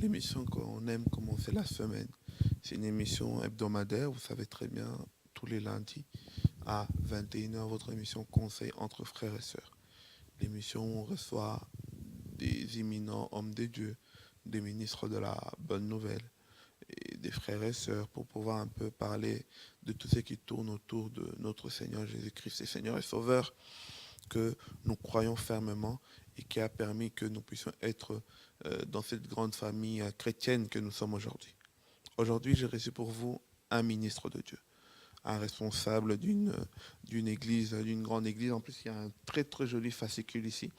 l'émission qu'on aime commencer la semaine. C'est une émission hebdomadaire, vous savez très bien, tous les lundis à 21 h, votre émission Conseil entre frères et sœurs. L'émission où on reçoit des éminents hommes de Dieu, des ministres de la bonne nouvelle et des frères et sœurs pour pouvoir un peu parler de tout ce qui tourne autour de notre Seigneur Jésus-Christ, Seigneur et Sauveur, que nous croyons fermement et qui a permis que nous puissions être dans cette grande famille chrétienne que nous sommes aujourd'hui. Aujourd'hui, j'ai reçu pour vous un ministre de Dieu, un responsable d'une église, d'une grande église. En plus, il y a un très très joli fascicule ici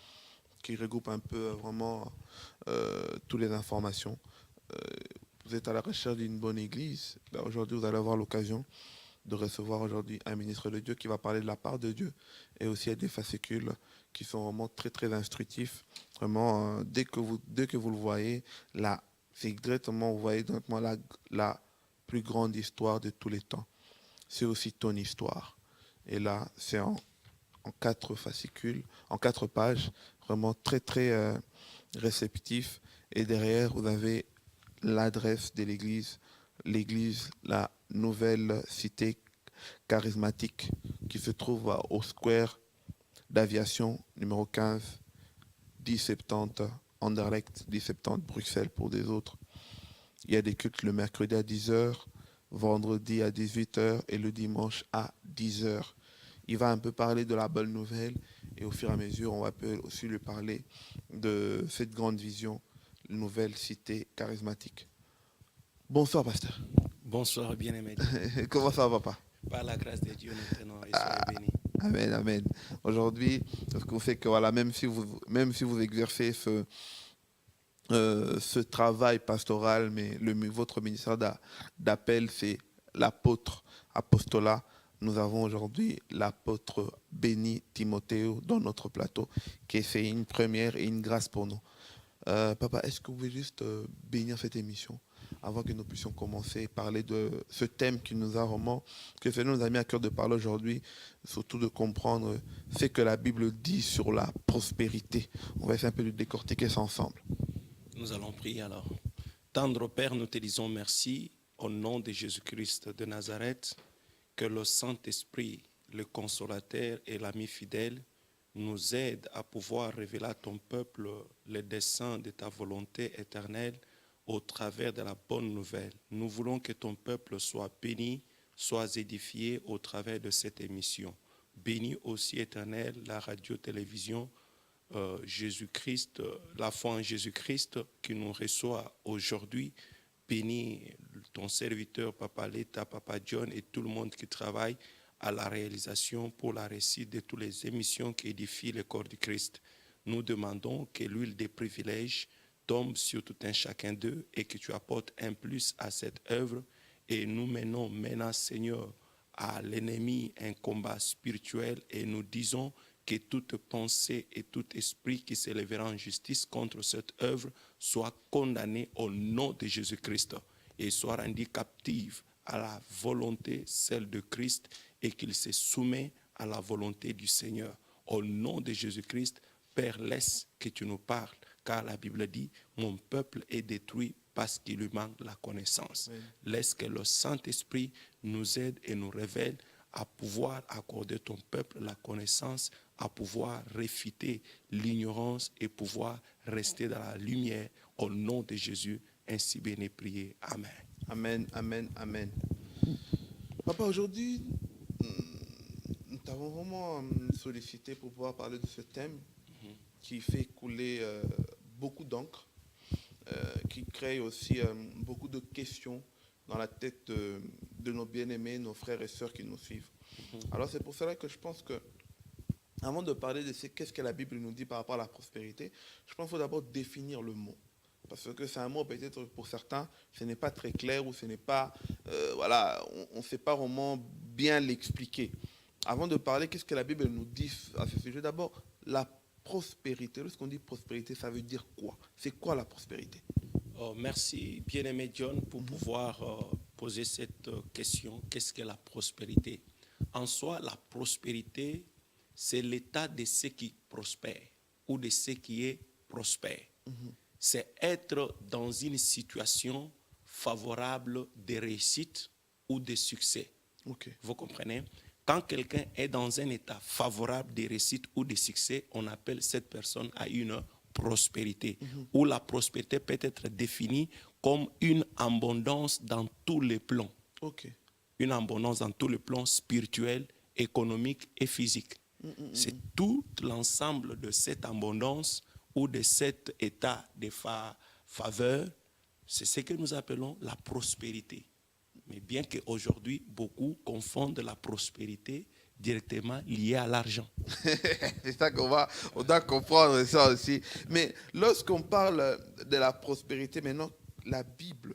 qui regroupe un peu vraiment toutes les informations. Euh, vous êtes à la recherche d'une bonne église. Ben, aujourd'hui, vous allez avoir l'occasion de recevoir aujourd'hui un ministre de Dieu qui va parler de la part de Dieu et aussi à des fascicules qui sont vraiment très très instructifs. Vraiment, dès que vous le voyez, là, c'est directement, vous voyez directement la plus grande histoire de tous les temps. C'est aussi ton histoire. Et là, c'est en 4 fascicules, en 4 pages, vraiment très très réceptif. Et derrière, vous avez l'adresse de l'église, la nouvelle cité charismatique qui se trouve au square d'aviation numéro 15, 1070 Anderlecht, 1070 Bruxelles pour des autres. Il y a des cultes le mercredi à 10 h, vendredi à 18 h et le dimanche à 10 h. Il va un peu parler de la bonne nouvelle et au fur et à mesure, on va aussi lui parler de cette grande vision, nouvelle cité charismatique. Bonsoir, pasteur. Bonsoir, bien-aimé Dieu. Comment ça va, papa? Par la grâce de Dieu, nous tenons et soyez bénis. Amen, amen. Aujourd'hui, parce qu'on sait que voilà, même si vous exercez ce travail pastoral, mais votre ministère d'appel, c'est l'apôtre, apostolat. Nous avons aujourd'hui l'apôtre Béni Timothée dans notre plateau, qui c'est une première et une grâce pour nous. Papa, est-ce que vous pouvez juste bénir cette émission avant que nous puissions commencer à parler de ce thème qui nous a vraiment, que ça nous a mis à cœur de parler aujourd'hui, surtout de comprendre ce que la Bible dit sur la prospérité. On va essayer un peu de décortiquer ça ensemble. Nous allons prier alors. Tendre Père, nous te disons merci au nom de Jésus-Christ de Nazareth, que le Saint-Esprit, le consolateur et l'ami fidèle, nous aide à pouvoir révéler à ton peuple les desseins de ta volonté éternelle au travers de la bonne nouvelle. Nous voulons que ton peuple soit béni, soit édifié au travers de cette émission. Bénis aussi, éternel, la radio-télévision Jésus-Christ, la foi en Jésus-Christ qui nous reçoit aujourd'hui. Bénis ton serviteur, Papa Leta, Papa John et tout le monde qui travaille à la réalisation pour la réussite de toutes les émissions qui édifient le corps du Christ. Nous demandons que l'huile des privilèges tombe sur tout un chacun d'eux et que tu apportes un plus à cette œuvre. Et nous menons maintenant, Seigneur, à l'ennemi un combat spirituel et nous disons que toute pensée et tout esprit qui s'élèvera en justice contre cette œuvre soit condamné au nom de Jésus-Christ et soit rendu captif à la volonté, celle de Christ, et qu'il se soumet à la volonté du Seigneur. Au nom de Jésus-Christ, Père, laisse que tu nous parles, car la Bible dit, mon peuple est détruit parce qu'il lui manque la connaissance. Oui. Laisse que le Saint-Esprit nous aide et nous révèle à pouvoir accorder ton peuple la connaissance, à pouvoir réfuter l'ignorance et pouvoir rester dans la lumière. Au nom de Jésus, ainsi béni, prié. Amen. Amen, amen, amen. Papa, aujourd'hui, nous t'avons vraiment sollicité pour pouvoir parler de ce thème qui fait couler beaucoup d'encre, qui crée aussi beaucoup de questions dans la tête de nos bien-aimés, nos frères et sœurs qui nous suivent. Alors c'est pour cela que je pense que, avant de parler de qu'est-ce que la Bible nous dit par rapport à la prospérité, je pense qu'il faut d'abord définir le mot. Parce que c'est un mot, peut-être pour certains, ce n'est pas très clair ou ce n'est pas, voilà, on ne sait pas vraiment bien l'expliquer. Avant de parler, qu'est-ce que la Bible nous dit à ce sujet? D'abord, la prospérité. Lorsqu'on dit prospérité, ça veut dire quoi? C'est quoi la prospérité? Merci, bien-aimé John, pour pouvoir poser cette question. Qu'est-ce que la prospérité? En soi, la prospérité, c'est l'état de ce qui prospère ou de ce qui est prospère. c'est être dans une situation favorable de réussite ou de succès. Ok. Vous comprenez? Quand quelqu'un est dans un état favorable de réussite ou de succès, on appelle cette personne à une prospérité. Où la prospérité peut être définie comme une abondance dans tous les plans. Ok. Une abondance dans tous les plans spirituels, économiques et physiques. C'est tout l'ensemble de cette abondance ou de cet état de faveur, c'est ce que nous appelons la prospérité. Mais bien qu'aujourd'hui, beaucoup confondent la prospérité directement liée à l'argent. C'est ça on doit comprendre ça aussi. Mais lorsqu'on parle de la prospérité, maintenant, la Bible,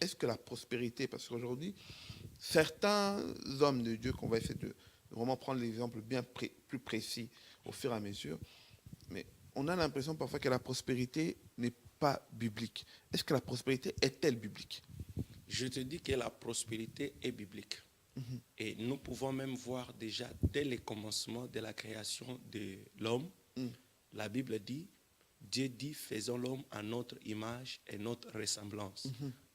est-ce que la prospérité, parce qu'aujourd'hui, certains hommes de Dieu, qu'on va essayer de vraiment prendre l'exemple bien plus précis au fur et à mesure, mais on a l'impression parfois que la prospérité n'est pas biblique. Est-ce que la prospérité est-elle biblique? Je te dis que la prospérité est biblique. Et nous pouvons même voir déjà dès le commencement de la création de l'homme, la Bible dit, Dieu dit, faisons l'homme à notre image et notre ressemblance,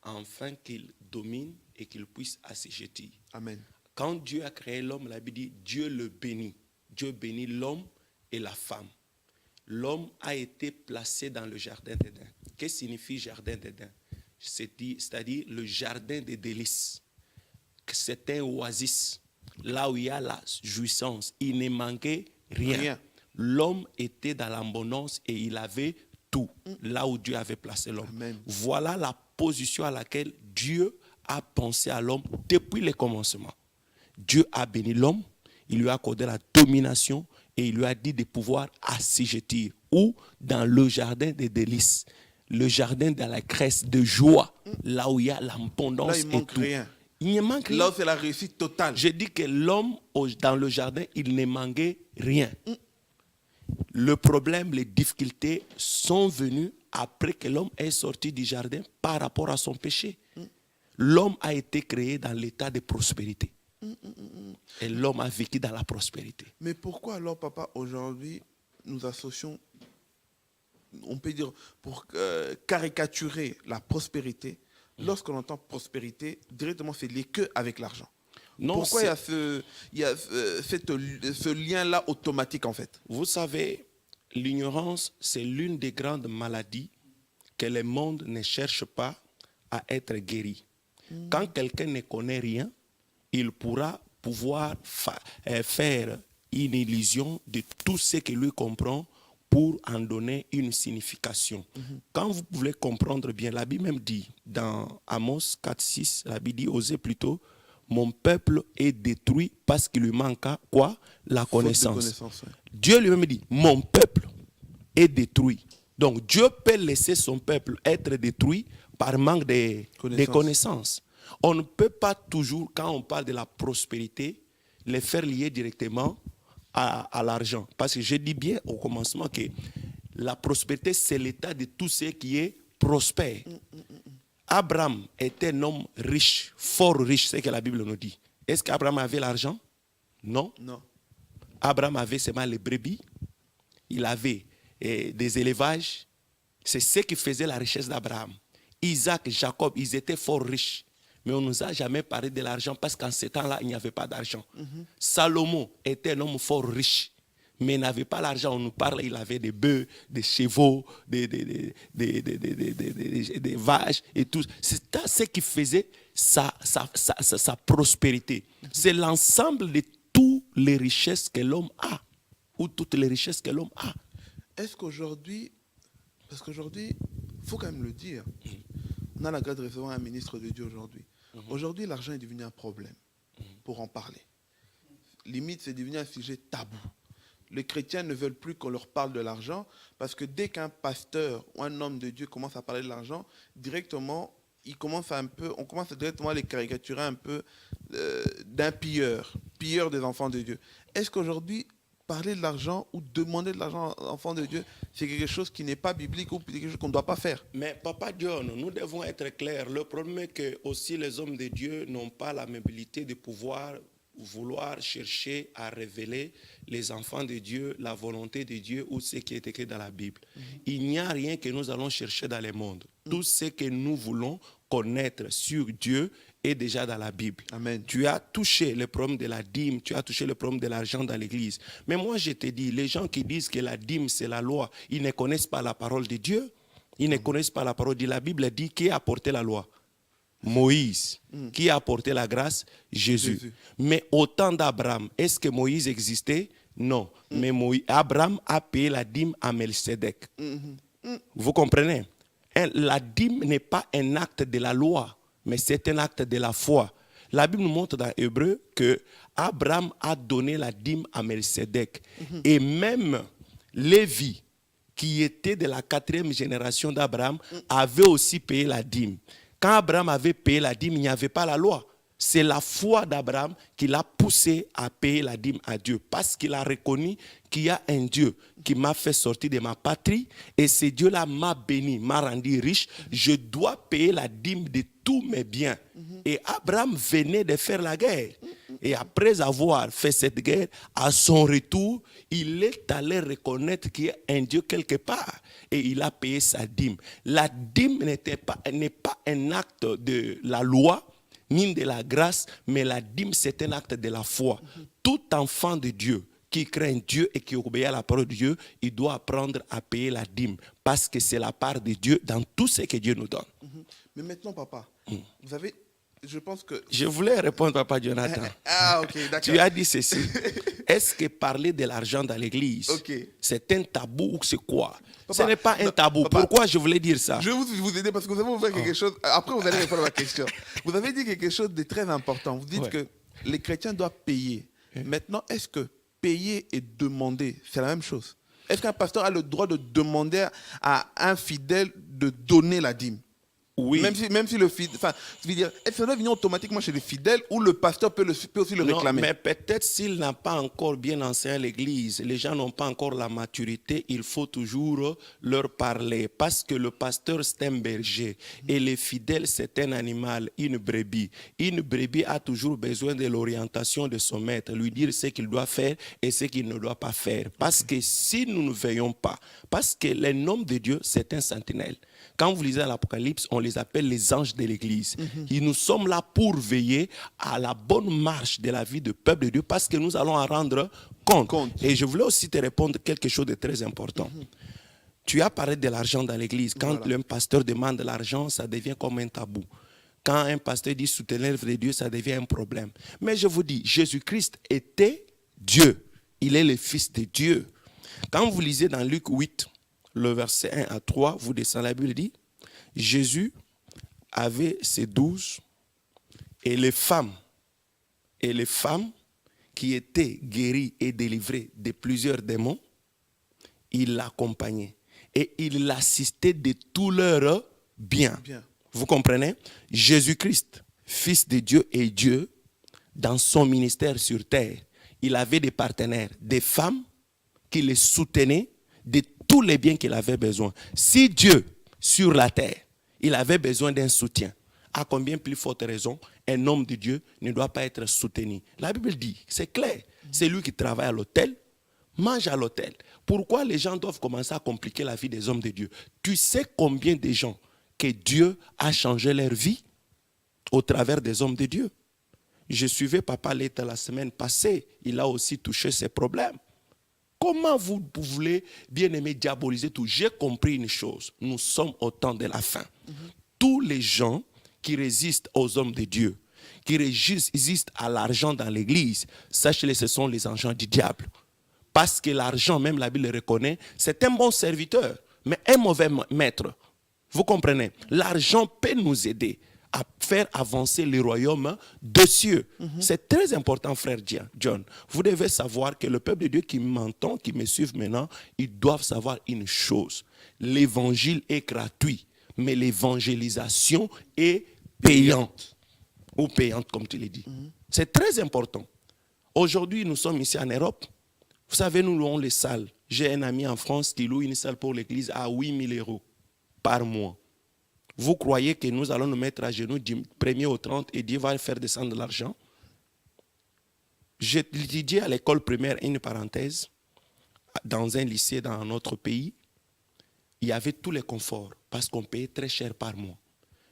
afin qu'il domine et qu'il puisse assujettir. Amen. Quand Dieu a créé l'homme, la Bible dit, Dieu le bénit. Dieu bénit l'homme et la femme. L'homme a été placé dans le jardin d'Éden. Qu'est-ce que signifie jardin d'Éden? C'est-à-dire le jardin des délices. C'est un oasis, là où il y a la jouissance. Il ne manquait rien. L'homme était dans l'abondance et il avait tout, là où Dieu avait placé l'homme. Amen. Voilà la position à laquelle Dieu a pensé à l'homme depuis le commencement. Dieu a béni l'homme, il lui a accordé la domination et il lui a dit de pouvoir assujettir. Ou dans le jardin des délices, le jardin de la crèche de joie, là où il y a l'abondance. Là, il ne manque rien. Il ne manque rien. Là, c'est la réussite totale. Je dis que l'homme, dans le jardin, il ne manquait rien. Le problème, les difficultés sont venues après que l'homme est sorti du jardin par rapport à son péché. L'homme a été créé dans l'état de prospérité. Et l'homme a vécu dans la prospérité. Mais pourquoi alors, papa, aujourd'hui, nous associons, on peut dire, pour caricaturer la prospérité, lorsqu'on entend prospérité, directement c'est lié que avec l'argent? Non, pourquoi il y a ce lien-là automatique en fait? Vous savez, l'ignorance, c'est l'une des grandes maladies que le monde ne cherche pas à être guéri. Quand quelqu'un ne connaît rien, il pourra faire une illusion de tout ce que lui comprend pour en donner une signification. Quand vous pouvez comprendre bien, la Bible même dit, dans Amos 4,6, la Bible dit, osez plutôt, mon peuple est détruit parce qu'il lui manque quoi? La connaissance. Ouais. Dieu lui-même dit, mon peuple est détruit. Donc Dieu peut laisser son peuple être détruit par manque de connaissances. On ne peut pas toujours, quand on parle de la prospérité, les faire lier directement à l'argent. Parce que je dis bien au commencement que la prospérité, c'est l'état de tout ce qui est prospère. Abraham était un homme riche, fort riche, c'est ce que la Bible nous dit. Est-ce qu'Abraham avait l'argent? Non. Non. Abraham avait seulement les brebis, il avait des élevages. C'est ce qui faisait la richesse d'Abraham. Isaac, Jacob, ils étaient fort riches. Mais on ne nous a jamais parlé de l'argent parce qu'en ce temps-là, il n'y avait pas d'argent. Salomon était un homme fort riche, mais il n'avait pas l'argent. On nous parle, il avait des bœufs, des chevaux, des vaches et tout. C'est ce qui faisait sa prospérité. C'est l'ensemble de toutes les richesses que l'homme a, ou toutes les richesses que l'homme a. Est-ce qu'aujourd'hui, parce qu'aujourd'hui, il faut quand même le dire, on a la grâce de recevoir un ministre de Dieu aujourd'hui. Aujourd'hui, l'argent est devenu un problème pour en parler. Limite, c'est devenu un sujet tabou. Les chrétiens ne veulent plus qu'on leur parle de l'argent parce que dès qu'un pasteur ou un homme de Dieu commence à parler de l'argent, directement, on commence directement à les caricaturer un peu d'un pilleur des enfants de Dieu. Est-ce qu'aujourd'hui, parler de l'argent ou demander de l'argent aux enfants de Dieu, c'est quelque chose qui n'est pas biblique ou quelque chose qu'on ne doit pas faire? Mais Papa John, nous devons être clairs. Le problème est que aussi les hommes de Dieu n'ont pas la mobilité de pouvoir vouloir chercher à révéler les enfants de Dieu, la volonté de Dieu ou ce qui est écrit dans la Bible. Il n'y a rien que nous allons chercher dans le monde. Tout ce que nous voulons connaître sur Dieu est déjà dans la Bible. Amen. Tu as touché le problème de la dîme, tu as touché le problème de l'argent dans l'église. Mais moi, je te dis, les gens qui disent que la dîme, c'est la loi, ils ne connaissent pas la parole de Dieu. Ils ne connaissent pas la parole de Dieu. La Bible dit qui a apporté la loi? Moïse. Qui a apporté la grâce? Jésus. Mais au temps d'Abraham, est-ce que Moïse existait? Non. Mais Abraham a payé la dîme à Melchizedek. Vous comprenez? La dîme n'est pas un acte de la loi, mais c'est un acte de la foi. La Bible nous montre dans Hébreu que Abraham a donné la dîme à Melchizedek. Et même Lévi, qui était de la 4e génération d'Abraham, avait aussi payé la dîme. Quand Abraham avait payé la dîme, il n'y avait pas la loi. C'est la foi d'Abraham qui l'a poussé à payer la dîme à Dieu. Parce qu'il a reconnu qu'il y a un Dieu qui m'a fait sortir de ma patrie. Et ce Dieu-là m'a béni, m'a rendu riche. Je dois payer la dîme de tous mes biens. Et Abraham venait de faire la guerre. Et après avoir fait cette guerre, à son retour, il est allé reconnaître qu'il y a un Dieu quelque part. Et il a payé sa dîme. La dîme n'est pas un acte de la loi, ni de la grâce, mais la dîme, c'est un acte de la foi. Tout enfant de Dieu qui craint Dieu et qui obéit à la parole de Dieu, il doit apprendre à payer la dîme, parce que c'est la part de Dieu dans tout ce que Dieu nous donne. Mais maintenant, papa, vous avez, je pense que... Je voulais répondre, papa Jonathan. Ah, ok, d'accord. Tu as dit ceci. Est-ce que parler de l'argent dans l'église, c'est un tabou ou c'est quoi? Papa, ce n'est pas un tabou. papa, pourquoi je voulais dire ça? Je vais vous aider parce que vous avez ouvert quelque chose. Après, vous allez répondre à ma question. Vous avez dit quelque chose de très important. Vous dites que les chrétiens doivent payer. Maintenant, est-ce que payer et demander, c'est la même chose? Est-ce qu'un pasteur a le droit de demander à un fidèle de donner la dîme? Oui. Même si le fidèle... Enfin, je veux dire, est-ce que ça doit venir automatiquement chez les fidèles ou le pasteur peut aussi le réclamer? Mais peut-être s'il n'a pas encore bien enseigné l'église, les gens n'ont pas encore la maturité, il faut toujours leur parler. Parce que le pasteur, c'est un berger. Et le fidèle, c'est un animal, une brebis. Une brebis a toujours besoin de l'orientation de son maître, lui dire ce qu'il doit faire et ce qu'il ne doit pas faire. Parce que si nous ne veillons pas, parce que le nom de Dieu, c'est un sentinelle. Quand vous lisez l'Apocalypse, on les appelle les anges de l'église. Et nous sommes là pour veiller à la bonne marche de la vie du peuple de Dieu, parce que nous allons en rendre compte. Et je voulais aussi te répondre quelque chose de très important. Tu as parlé de l'argent dans l'église. Quand un pasteur demande de l'argent, ça devient comme un tabou. Quand un pasteur dit soutenir l'œuvre de Dieu, ça devient un problème. Mais je vous dis, Jésus-Christ était Dieu. Il est le Fils de Dieu. Quand vous lisez dans Luc 8, le verset 1 à 3, vous descendez, la Bible dit, Jésus avait ses 12 et les femmes qui étaient guéries et délivrées de plusieurs démons, il l'accompagnait et il l'assistait de tous leurs biens. Vous comprenez? Jésus-Christ, Fils de Dieu et Dieu, dans son ministère sur terre, il avait des partenaires, des femmes qui les soutenaient de tous les biens qu'il avait besoin. Si Dieu, sur la terre, il avait besoin d'un soutien, à combien plus forte raison un homme de Dieu ne doit pas être soutenu? La Bible dit, c'est clair, c'est lui qui travaille à l'hôtel, mange à l'hôtel. Pourquoi les gens doivent commencer à compliquer la vie des hommes de Dieu? Tu sais combien de gens que Dieu a changé leur vie au travers des hommes de Dieu? Je suivais Papa Leta la semaine passée, il a aussi touché ces problèmes. Comment vous voulez, bien aimé, diaboliser tout? J'ai compris une chose. Nous sommes au temps de la fin. Tous les gens qui résistent aux hommes de Dieu, qui résistent à l'argent dans l'église, sachez-le, ce sont les agents du diable. Parce que l'argent, même la Bible le reconnaît, c'est un bon serviteur, mais un mauvais maître. Vous comprenez? L'argent peut nous aider à faire avancer le royaume de cieux. C'est très important, frère John. Vous devez savoir que le peuple de Dieu qui m'entend, qui me suit maintenant, ils doivent savoir une chose. L'évangile est gratuit, mais l'évangélisation est payante. Ou payante, comme tu l'as dit. C'est très important. Aujourd'hui, nous sommes ici en Europe. Vous savez, nous louons les salles. J'ai un ami en France qui loue une salle pour l'église à 8 000 € par mois. Vous croyez que nous allons nous mettre à genoux du 1er au 30 et Dieu va faire descendre l'argent? J'ai étudié à l'école primaire, une parenthèse, dans un lycée dans notre pays. Il y avait tous les conforts parce qu'on payait très cher par mois.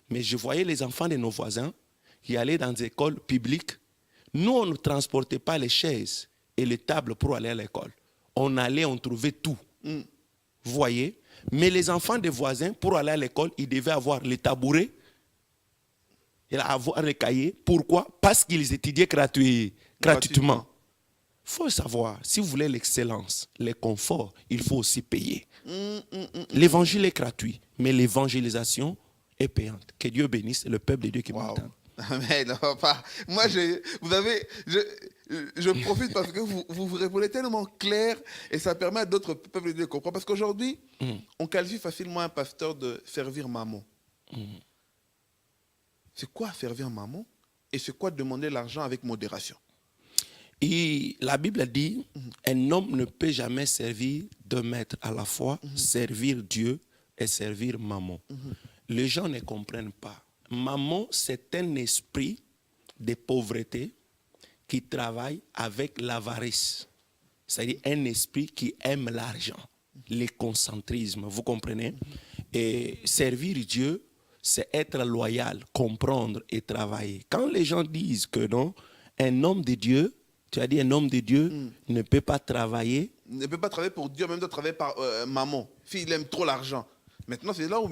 Mais je voyais les enfants de nos voisins qui allaient dans des écoles publiques. Nous, on ne transportait pas les chaises et les tables pour aller à l'école. On allait, on trouvait tout. Vous voyez? Mais les enfants des voisins, pour aller à l'école, ils devaient avoir les tabourets et avoir les cahiers. Pourquoi? Parce qu'ils étudiaient gratuitement. Il faut savoir, si vous voulez l'excellence, les conforts, il faut aussi payer. L'évangile est gratuit, mais l'évangélisation est payante. Que Dieu bénisse le peuple de Dieu qui m'entend. Mais non, pas. Moi, je profite parce que vous répondez tellement clair et ça permet à d'autres peuples de Dieu de comprendre. Parce qu'aujourd'hui, on qualifie facilement un pasteur de servir maman. C'est quoi servir maman? Et c'est quoi demander l'argent avec modération? Et la Bible dit, un homme ne peut jamais servir deux maîtres à la fois, servir Dieu et servir maman. Les gens ne comprennent pas. Maman, c'est un esprit de pauvreté qui travaille avec l'avarice. C'est-à-dire un esprit qui aime l'argent, l'écocentrisme, vous comprenez? Et servir Dieu, c'est être loyal, comprendre et travailler. Quand les gens disent que non, un homme de Dieu, tu as dit un homme de Dieu ne peut pas travailler. Ne peut pas travailler pour Dieu, même de travailler par maman. Il aime trop l'argent. Maintenant, c'est là où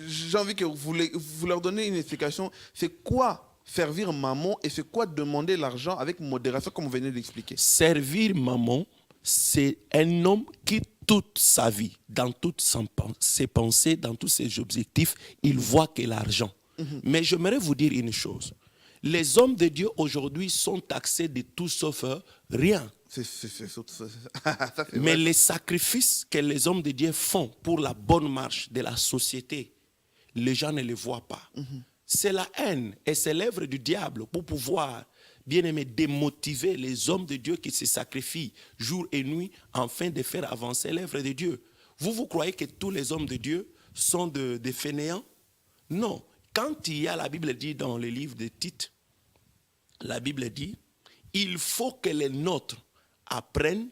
j'ai envie que vous leur donnez une explication. C'est quoi servir maman et c'est quoi demander l'argent avec modération, comme vous venez d'expliquer? Servir maman, c'est un homme qui, toute sa vie, dans toutes ses pensées, dans tous ses objectifs, il voit que l'argent. Mais j'aimerais vous dire une chose. Les hommes de Dieu aujourd'hui sont taxés de tout sauf rien. Mais les sacrifices que les hommes de Dieu font pour la bonne marche de la société, les gens ne les voient pas. C'est la haine et c'est l'œuvre du diable pour pouvoir, bien aimé, démotiver les hommes de Dieu qui se sacrifient jour et nuit afin de faire avancer l'œuvre de Dieu. Vous croyez que tous les hommes de Dieu sont des fainéants? Non. Quand il y a, la Bible dit dans le livre de Tite, la Bible dit, il faut que les nôtres apprennent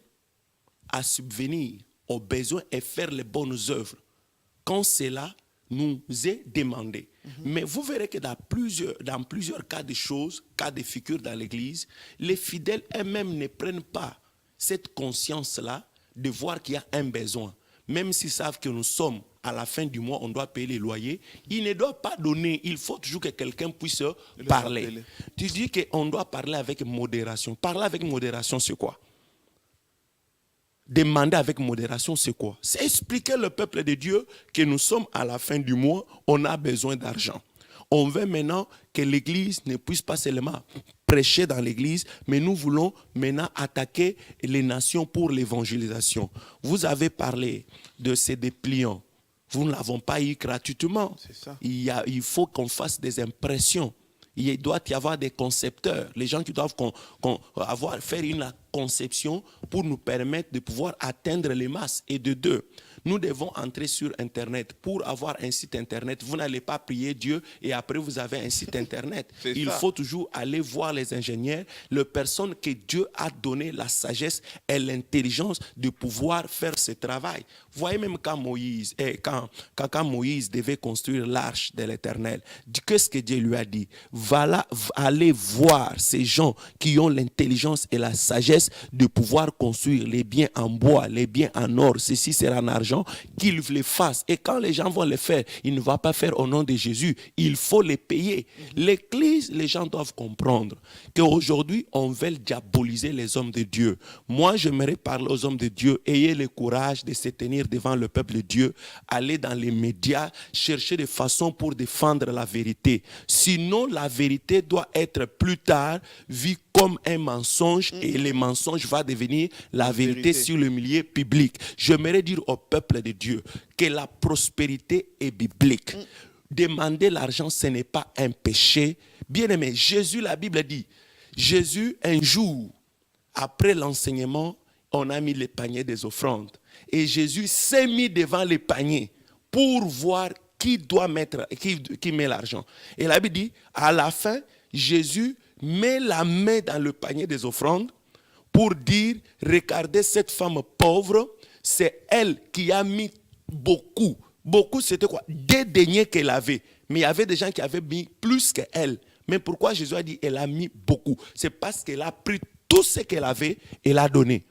à subvenir aux besoins et faire les bonnes œuvres quand cela nous est demandé. Mais vous verrez que dans plusieurs cas de choses, cas de figure dans l'Église, les fidèles eux-mêmes ne prennent pas cette conscience-là de voir qu'il y a un besoin. Même s'ils savent que nous sommes à la fin du mois, on doit payer les loyers, ils ne doivent pas donner. Il faut toujours que quelqu'un puisse parler. Tu dis qu'on doit parler avec modération. Parler avec modération, c'est quoi? Demander avec modération, c'est quoi? C'est expliquer au peuple de Dieu que nous sommes à la fin du mois, on a besoin d'argent. On veut maintenant que l'Église ne puisse pas seulement prêcher dans l'Église, mais nous voulons maintenant attaquer les nations pour l'évangélisation. Vous avez parlé de ces dépliants. Vous ne l'avons pas eu gratuitement. C'est ça. Il faut qu'on fasse des impressions. Il doit y avoir des concepteurs, les gens qui doivent faire une conception pour nous permettre de pouvoir atteindre les masses. Et de deux, nous devons entrer sur Internet. Pour avoir un site Internet, vous n'allez pas prier Dieu et après vous avez un site Internet. Il faut toujours aller voir les ingénieurs, les personnes que Dieu a donné la sagesse et l'intelligence de pouvoir faire ce travail. Vous voyez même quand Moïse devait construire l'arche de l'Éternel, qu'est-ce que Dieu lui a dit? Allez voir ces gens qui ont l'intelligence et la sagesse de pouvoir construire les biens en bois, les biens en or, ceci sera en argent, qu'ils les fassent. Et quand les gens vont le faire, ils ne vont pas faire au nom de Jésus, il faut les payer. L'Église, les gens doivent comprendre qu'aujourd'hui, on veut diaboliser les hommes de Dieu. Moi, j'aimerais parler aux hommes de Dieu, ayez le courage de se tenir devant le peuple de Dieu, aller dans les médias, chercher des façons pour défendre la vérité. Sinon, la vérité doit être plus tard vue comme un mensonge et le mensonge va devenir la vérité sur le milieu public. J'aimerais dire au peuple de Dieu que la prospérité est biblique. Demander l'argent, ce n'est pas un péché. Bien aimé, Jésus, la Bible dit, Jésus, un jour, après l'enseignement, on a mis les paniers des offrandes. Et Jésus s'est mis devant les paniers pour voir qui met l'argent. Et la Bible dit, à la fin, Jésus met la main dans le panier des offrandes pour dire, regardez cette femme pauvre, c'est elle qui a mis beaucoup. Beaucoup, c'était quoi? Des deniers qu'elle avait. Mais il y avait des gens qui avaient mis plus qu'elle. Mais pourquoi Jésus a dit, elle a mis beaucoup? C'est parce qu'elle a pris tout ce qu'elle avait et l'a donné.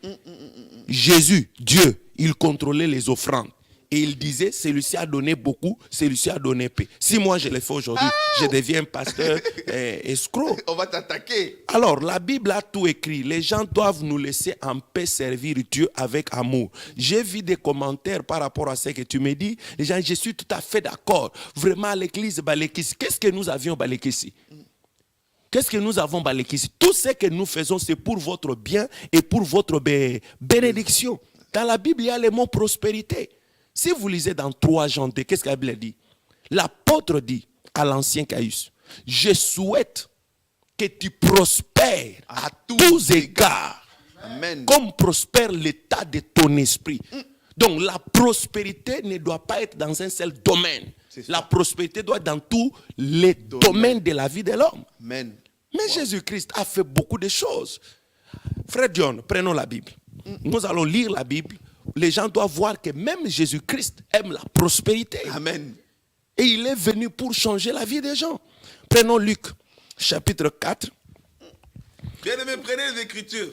Jésus, Dieu, il contrôlait les offrandes. Et il disait, celui-ci a donné beaucoup, celui-ci a donné peu. Si moi je le fais aujourd'hui, je deviens pasteur escroc. On va t'attaquer. Alors, la Bible a tout écrit. Les gens doivent nous laisser en paix servir Dieu avec amour. J'ai vu des commentaires par rapport à ce que tu me dis. Les gens, je suis tout à fait d'accord. Vraiment, à l'église Balekissi, qu'est-ce que nous avions Balekissi? Qu'est-ce que nous avons Balekissi? Tout ce que nous faisons, c'est pour votre bien et pour votre bénédiction. Dans la Bible, il y a le mot prospérité. Si vous lisez dans 3 Jean 2, qu'est-ce que la Bible dit? L'apôtre dit à l'ancien Caius, je souhaite que tu prospères à tous égards. Amen. Comme prospère l'état de ton esprit. Donc la prospérité ne doit pas être dans un seul domaine. La prospérité doit être dans tous les domaines de la vie de l'homme. Amen. Mais Jésus-Christ a fait beaucoup de choses. Frère John, prenons la Bible. Nous allons lire la Bible. Les gens doivent voir que même Jésus-Christ aime la prospérité. Amen. Et il est venu pour changer la vie des gens. Prenons Luc, chapitre 4. Bien aimé, prenez les Écritures.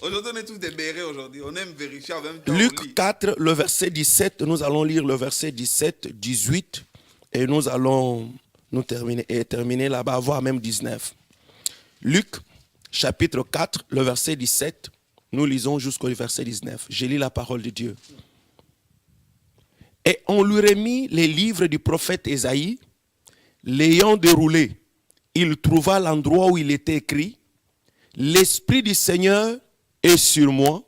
Aujourd'hui, on est tous des bérets aujourd'hui. On aime vérifier en même temps. Luc 4, le verset 17. Nous allons lire le verset 17, 18. Et nous allons terminer là-bas, voire même 19. Luc, chapitre 4, le verset 17. Nous lisons jusqu'au verset 19. Je lis la parole de Dieu. Et on lui remit les livres du prophète Ésaïe. L'ayant déroulé, il trouva l'endroit où il était écrit, « L'Esprit du Seigneur est sur moi,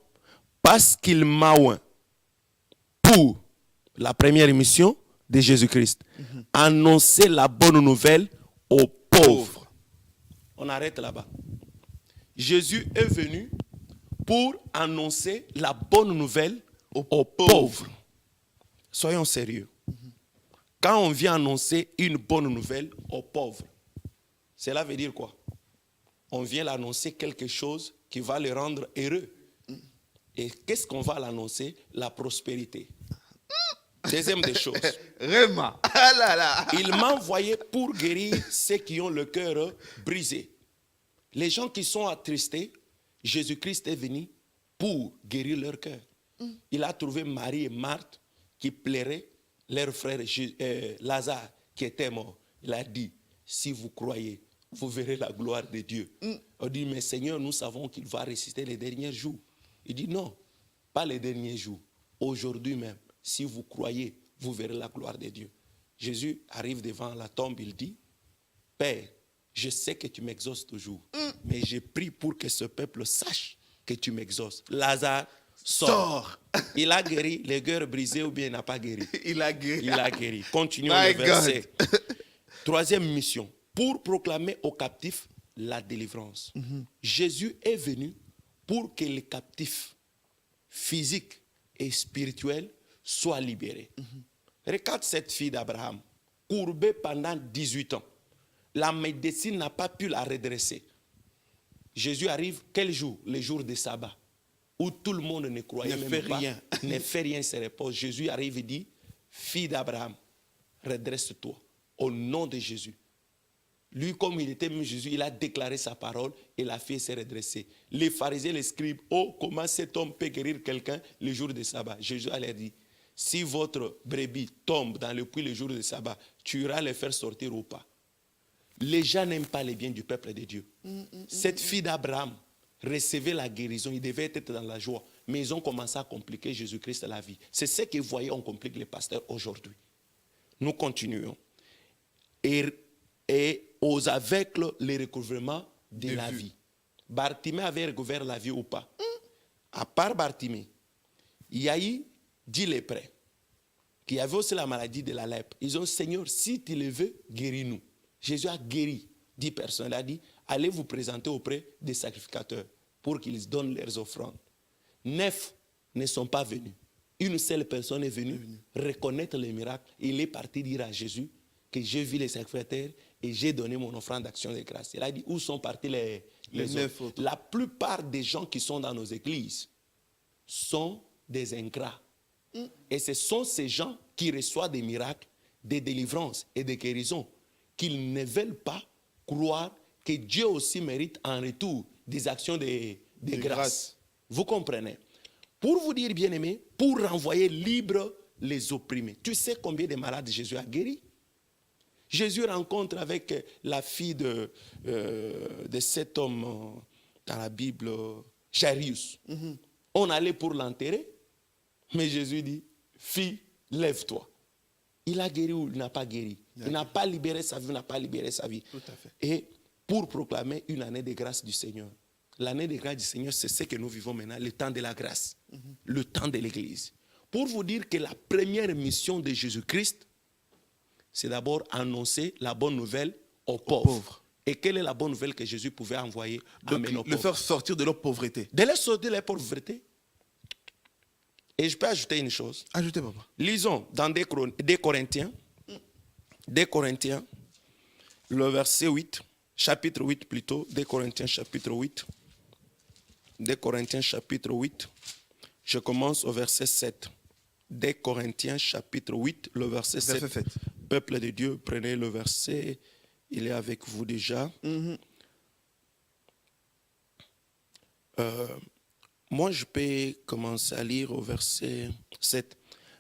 parce qu'il m'a oint pour la première mission de Jésus-Christ. Annoncer la bonne nouvelle aux pauvres. » On arrête là-bas. Jésus est venu pour annoncer la bonne nouvelle aux pauvres. Soyons sérieux. Quand on vient annoncer une bonne nouvelle aux pauvres, cela veut dire quoi? On vient l'annoncer quelque chose qui va les rendre heureux. Et qu'est-ce qu'on va l'annoncer? La prospérité. Deuxième des choses. Réma. Ah là là. Il m'a envoyé pour guérir ceux qui ont le cœur brisé. Les gens qui sont attristés, Jésus-Christ est venu pour guérir leur cœur. Il a trouvé Marie et Marthe qui pleuraient leur frère Lazare qui était mort. Il a dit, si vous croyez, vous verrez la gloire de Dieu. On dit, mais Seigneur, nous savons qu'il va ressusciter les derniers jours. Il dit, non, pas les derniers jours. Aujourd'hui même, si vous croyez, vous verrez la gloire de Dieu. Jésus arrive devant la tombe, il dit, Père, je sais que tu m'exauces toujours, mais j'ai prié pour que ce peuple sache que tu m'exauces. Lazare sort. Il a guéri les cœurs brisés ou bien il n'a pas guéri? Il a guéri. Il a guéri. Continuons My le verset. Troisième mission, pour proclamer aux captifs la délivrance. Jésus est venu pour que les captifs physiques et spirituels soient libérés. Regarde cette fille d'Abraham, courbée pendant 18 ans. La médecine n'a pas pu la redresser. Jésus arrive quel jour? Le jour de sabbat, où tout le monde ne croyait même pas. Ne fait rien, se repose. Jésus arrive et dit, fille d'Abraham, redresse-toi au nom de Jésus. Lui, comme il était même Jésus, il a déclaré sa parole et la fille s'est redressée. Les pharisiens, les scribes, oh, comment cet homme peut guérir quelqu'un le jour de sabbat? Jésus a leur dit, si votre brebis tombe dans le puits le jour de sabbat, tu iras les faire sortir ou pas? Les gens n'aiment pas les biens du peuple de Dieu. Cette fille d'Abraham recevait la guérison, il devait être dans la joie, mais ils ont commencé à compliquer Jésus-Christ la vie. C'est ce que vous voyez, on complique les pasteurs aujourd'hui. Nous continuons. Et aux aveugles, le recouvrement de la vie. Bartimée avait recouvert la vie ou pas? À part Bartimée, il y a eu 10 lépreux qui avaient aussi la maladie de la lèpre. Ils ont dit, Seigneur, si tu le veux, guéris-nous. Jésus a guéri 10 personnes. Il a dit, allez vous présenter auprès des sacrificateurs pour qu'ils donnent leurs offrandes. 9 ne sont pas venus. Une seule personne est venue reconnaître les miracles. Il est parti dire à Jésus que j'ai vu les sacrificateurs et j'ai donné mon offrande d'action de grâce. Il a dit, où sont partis les 9 autres? autres. La plupart des gens qui sont dans nos églises sont des ingrats. Et ce sont ces gens qui reçoivent des miracles, des délivrances et des guérisons, qu'ils ne veulent pas croire que Dieu aussi mérite en retour des actions de grâce. Vous comprenez? Pour vous dire, bien-aimés, pour renvoyer libre les opprimés. Tu sais combien de malades Jésus a guéris? Jésus rencontre avec la fille de cet homme dans la Bible, Jairus. On allait pour l'enterrer, mais Jésus dit, fille, lève-toi. Il a guéri ou il n'a pas guéri? Il n'a pas libéré sa vie, il n'a pas libéré sa vie. Tout à fait. Et pour proclamer une année de grâce du Seigneur. L'année de grâce du Seigneur, c'est ce que nous vivons maintenant, le temps de la grâce, le temps de l'Église. Pour vous dire que la première mission de Jésus-Christ, c'est d'abord annoncer la bonne nouvelle aux pauvres. Et quelle est la bonne nouvelle que Jésus pouvait envoyer à nos pauvres? Le faire sortir de leur pauvreté. De les sortir de la pauvreté. Et je peux ajouter une chose. Ajoutez, papa. Lisons dans 2 Corinthiens, le verset 8, chapitre 8 plutôt, 2 Corinthiens chapitre 8. 2 Corinthiens chapitre 8, je commence au verset 7. 2 Corinthiens chapitre 8, le verset 7. Verset 7. Peuple de Dieu, prenez le verset, il est avec vous déjà. Moi, je peux commencer à lire au verset 7.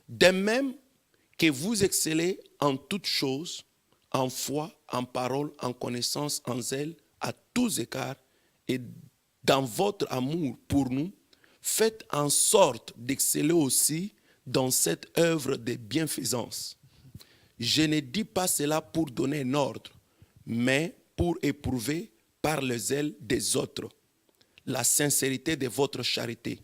De même que vous excellez en toutes choses, en foi, en parole, en connaissance, en zèle, à tous égards, et dans votre amour pour nous, faites en sorte d'exceller aussi dans cette œuvre de bienfaisance. Je ne dis pas cela pour donner un ordre, mais pour éprouver par le zèle des autres la sincérité de votre charité.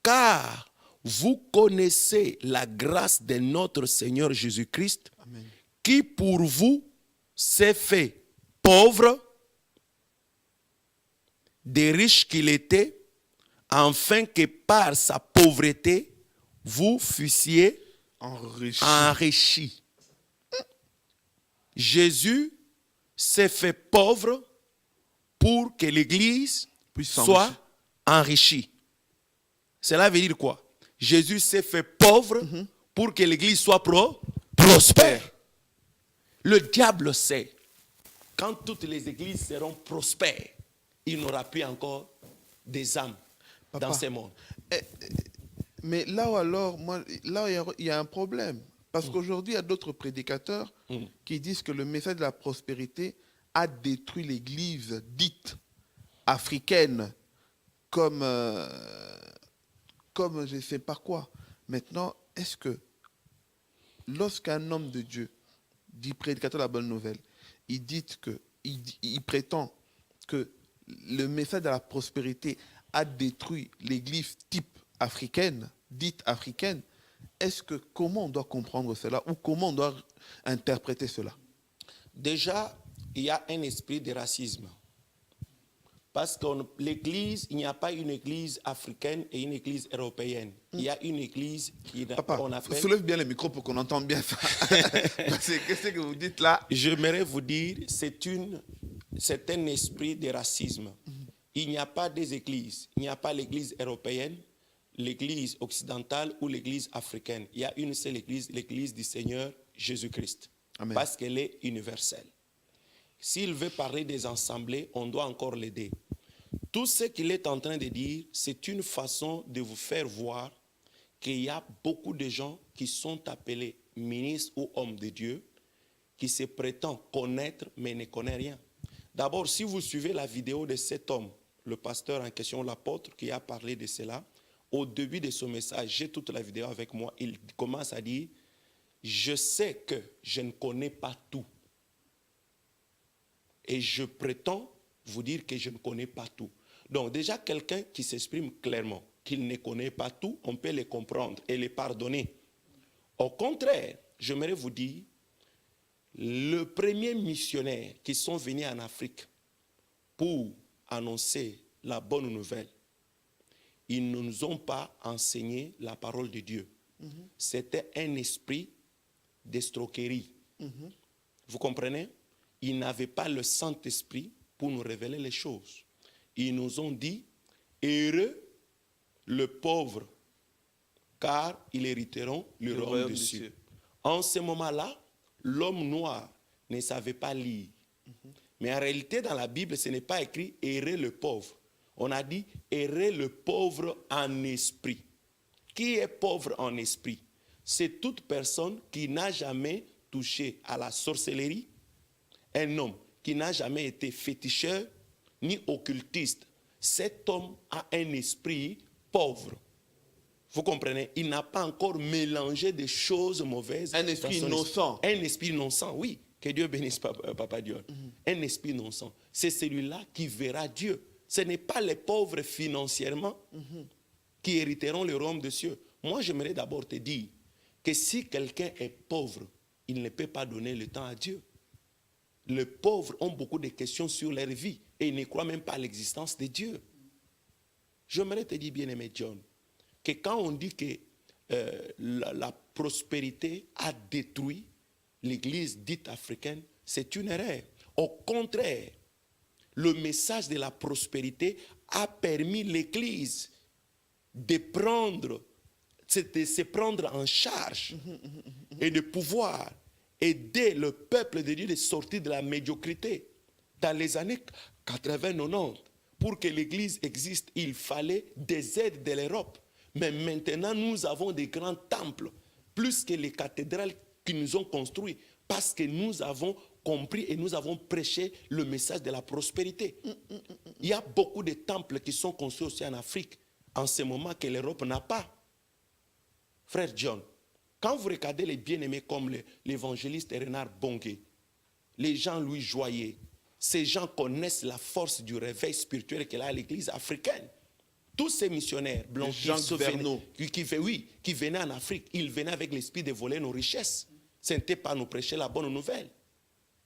Car vous connaissez la grâce de notre Seigneur Jésus-Christ, qui pour vous s'est fait pauvre, des riches qu'il était, afin que par sa pauvreté, vous fussiez enrichis. Jésus s'est fait pauvre pour que l'Église soit enrichie. Cela veut dire quoi? Jésus s'est fait pauvre pour que l'Église soit prospère. Le diable sait, quand toutes les églises seront prospères, il n'aura plus encore des âmes dans ce monde. Mais là où alors, il y a un problème. Parce qu'aujourd'hui, il y a d'autres prédicateurs qui disent que le message de la prospérité a détruit l'église dite africaine comme je ne sais pas quoi. Maintenant, est-ce que lorsqu'un homme de Dieu dit prédicateur de la bonne nouvelle, il prétend que le message de la prospérité a détruit l'église type africaine, dite africaine, comment on doit comprendre cela ou comment on doit interpréter cela? Déjà, il y a un esprit de racisme. Parce que l'église, il n'y a pas une église africaine et une église européenne. Il y a une église qui on appelle... soulève bien le micro pour qu'on entende bien ça. Qu'est-ce que vous dites là? J'aimerais vous dire, c'est un esprit de racisme. Il n'y a pas des églises. Il n'y a pas l'église européenne, l'église occidentale ou l'église africaine. Il y a une seule église, l'église du Seigneur Jésus-Christ. Parce qu'elle est universelle. S'il veut parler des assemblées, on doit encore l'aider. Tout ce qu'il est en train de dire, c'est une façon de vous faire voir qu'il y a beaucoup de gens qui sont appelés ministres ou hommes de Dieu, qui se prétendent connaître, mais ne connaissent rien. D'abord, si vous suivez la vidéo de cet homme, le pasteur en question, l'apôtre, qui a parlé de cela, au début de son message, j'ai toute la vidéo avec moi, il commence à dire, je sais que je ne connais pas tout. Et je prétends vous dire que je ne connais pas tout. Donc déjà, quelqu'un qui s'exprime clairement qu'il ne connaît pas tout, on peut le comprendre et le pardonner. Au contraire, j'aimerais vous dire, le premier missionnaire qui sont venus en Afrique pour annoncer la bonne nouvelle, ils ne nous ont pas enseigné la parole de Dieu. C'était un esprit d'escroquerie. Vous comprenez? ils n'avaient pas le Saint-Esprit pour nous révéler les choses. Ils nous ont dit, heureux le pauvre, car ils hériteront le royaume des cieux. En ce moment-là, l'homme noir ne savait pas lire. Mais en réalité, dans la Bible, ce n'est pas écrit « heureux le pauvre ». On a dit « heureux le pauvre en esprit ». Qui est pauvre en esprit? C'est toute personne qui n'a jamais touché à la sorcellerie, un homme qui n'a jamais été féticheur ni occultiste. Cet homme a un esprit pauvre. Vous comprenez? Il n'a pas encore mélangé des choses mauvaises. Un esprit innocent. Un esprit innocent, oui. Que Dieu bénisse Papa Dieu. Un esprit innocent. C'est celui-là qui verra Dieu. Ce n'est pas les pauvres financièrement qui hériteront le royaume des cieux. Moi, j'aimerais d'abord te dire que si quelqu'un est pauvre, il ne peut pas donner le temps à Dieu. Les pauvres ont beaucoup de questions sur leur vie et ils ne croient même pas à l'existence de Dieu. J'aimerais te dire, bien-aimé John, que quand on dit que la prospérité a détruit l'église dite africaine, c'est une erreur. Au contraire, le message de la prospérité a permis l'église de se prendre en charge et de pouvoir aider le peuple de Dieu de sortir de la médiocrité. Dans les années 80-90, pour que l'église existe, il fallait des aides de l'Europe. Mais maintenant, nous avons des grands temples, plus que les cathédrales qui nous ont construits, parce que nous avons compris et nous avons prêché le message de la prospérité. Il y a beaucoup de temples qui sont construits aussi en Afrique, en ce moment que l'Europe n'a pas. Frère John, quand vous regardez les bien-aimés comme l'évangéliste Renard Bongué, les Jean-Louis Joyer, ces gens connaissent la force du réveil spirituel qu'il y a à l'église africaine. Tous ces missionnaires blancs qui venaient en Afrique, ils venaient avec l'esprit de voler nos richesses. Ce n'était pas nous prêcher la bonne nouvelle.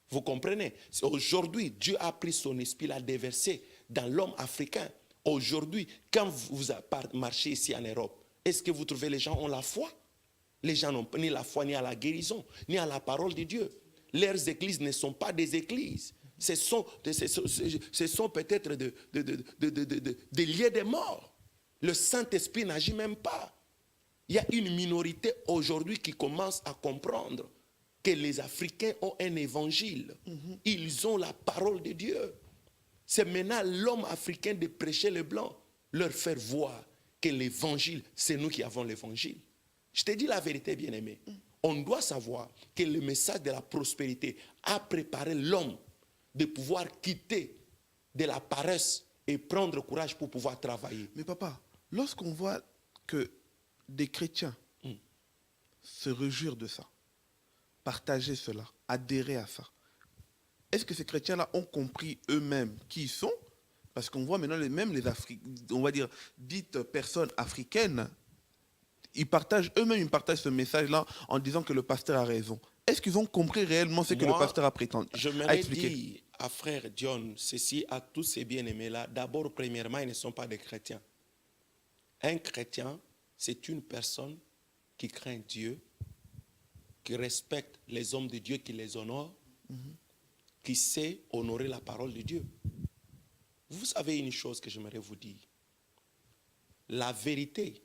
Vous comprenez? Aujourd'hui, Dieu a pris son esprit, l'a déversé dans l'homme africain. Aujourd'hui, quand vous marchez ici en Europe, est-ce que vous trouvez les gens ont la foi? Les gens n'ont ni la foi ni à la guérison, ni à la parole de Dieu. Leurs églises ne sont pas des églises. Ce sont peut-être des lieux de mort. Le Saint-Esprit n'agit même pas. Il y a une minorité aujourd'hui qui commence à comprendre que les Africains ont un évangile. Ils ont la parole de Dieu. C'est maintenant l'homme africain de prêcher les blancs, leur faire voir que l'évangile, c'est nous qui avons l'évangile. Je te dis la vérité, bien-aimé. On doit savoir que le message de la prospérité a préparé l'homme de pouvoir quitter de la paresse et prendre courage pour pouvoir travailler. Mais papa, lorsqu'on voit que des chrétiens se réjouir de ça, partager cela, adhérer à ça, est-ce que ces chrétiens-là ont compris eux-mêmes qui ils sont? Parce qu'on voit maintenant même les on va dire, dites personnes africaines, ils partagent ce message-là en disant que le pasteur a raison. Est-ce qu'ils ont compris réellement ce que le pasteur a prétendu? J'aimerais dire à frère John ceci, à tous ces bien-aimés-là. D'abord, premièrement, ils ne sont pas des chrétiens. Un chrétien, c'est une personne qui craint Dieu, qui respecte les hommes de Dieu, qui les honore, qui sait honorer la parole de Dieu. Vous savez une chose que j'aimerais vous dire. La vérité,